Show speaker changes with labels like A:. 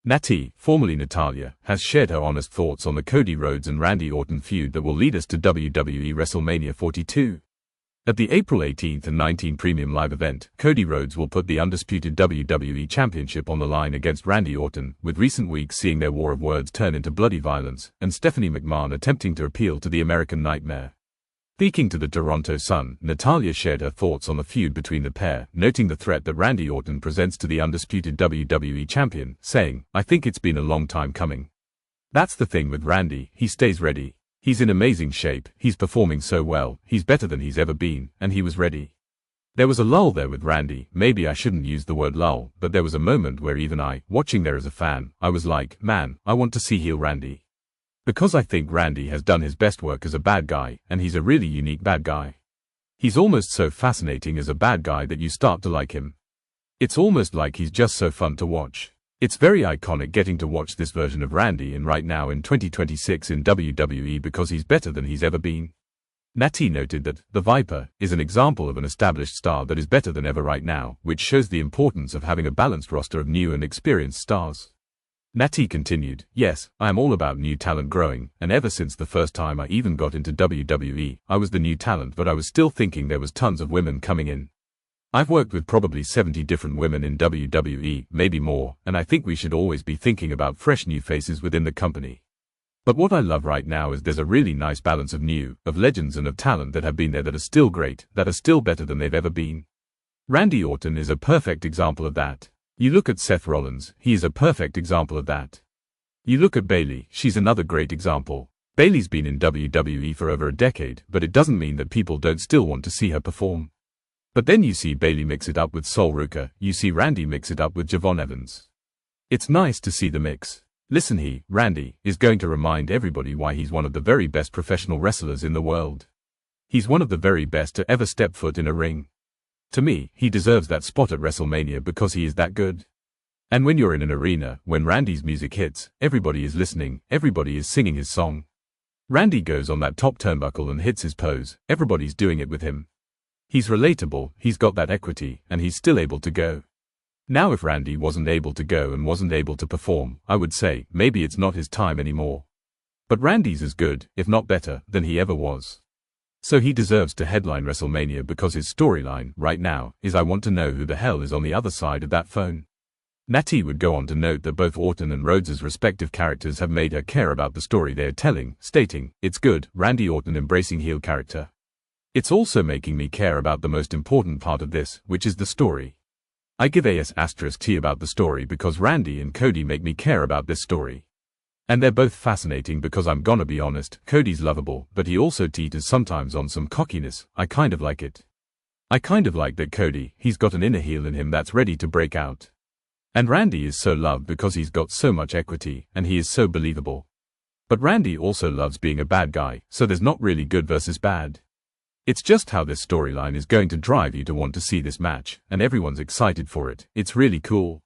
A: Nattie, formerly Natalya, has shared her honest thoughts on the Cody Rhodes and Randy Orton feud that will lead us to WWE WrestleMania 42. At the April 18 and 19 Premium Live event, Cody Rhodes will put the undisputed WWE Championship on the line against Randy Orton, with recent weeks seeing their war of words turn into bloody violence, and Stephanie McMahon attempting to appeal to the American Nightmare. Speaking to the Toronto Sun, Natalya shared her thoughts on the feud between the pair, noting the threat that Randy Orton presents to the undisputed WWE Champion, saying, "I think it's been a long time coming. That's the thing with Randy, he stays ready. He's in amazing shape, he's performing so well, he's better than he's ever been, and he was ready." There was a lull there with Randy. Maybe I shouldn't use the word lull, but there was a moment where even I, watching there as a fan, I was like, man, I want to see heel Randy. Because I think Randy has done his best work as a bad guy, and he's a really unique bad guy. He's almost so fascinating as a bad guy that you start to like him. It's almost like he's just so fun to watch. It's very iconic getting to watch this version of Randy right now in 2026 in WWE because he's better than he's ever been. Nattie noted that the Viper is an example of an established star that is better than ever right now, which shows the importance of having a balanced roster of new and experienced stars. Nattie continued, "Yes, I am all about new talent growing, and ever since the first time I even got into WWE, I was the new talent, but I was still thinking there was tons of women coming in. I've worked with probably 70 different women in WWE, maybe more, and I think we should always be thinking about fresh new faces within the company. But what I love right now is there's a really nice balance of new, of legends and of talent that have been there that are still great, that are still better than they've ever been. Randy Orton is a perfect example of that. You look at Seth Rollins, he is a perfect example of that. You look at Bayley, she's another great example. Bayley's been in WWE for over a decade, but it doesn't mean that people don't still want to see her perform. But then you see Bayley mix it up with Sol Ruca, you see Randy mix it up with Javon Evans. It's nice to see the mix. Listen, Randy, is going to remind everybody why he's one of the very best professional wrestlers in the world. He's one of the very best to ever step foot in a ring. To me, he deserves that spot at WrestleMania because he is that good. And when you're in an arena, when Randy's music hits, everybody is listening, everybody is singing his song. Randy goes on that top turnbuckle and hits his pose, everybody's doing it with him. He's relatable, he's got that equity, and he's still able to go. Now if Randy wasn't able to go and wasn't able to perform, I would say, maybe it's not his time anymore. But Randy's as good, if not better, than he ever was. So he deserves to headline WrestleMania because his storyline, right now, is I want to know who the hell is on the other side of that phone. Nattie would go on to note that both Orton and Rhodes' respective characters have made her care about the story they are telling, stating, "It's good, Randy Orton embracing heel character. It's also making me care about the most important part of this, which is the story. I give *T about the story because Randy and Cody make me care about this story. And they're both fascinating because I'm gonna be honest, Cody's lovable, but he also teeters sometimes on some cockiness. I kind of like it. I kind of like that Cody, he's got an inner heel in him that's ready to break out. And Randy is so loved because he's got so much equity, and he is so believable. But Randy also loves being a bad guy, so there's not really good versus bad. It's just how this storyline is going to drive you to want to see this match, and everyone's excited for it. It's really cool."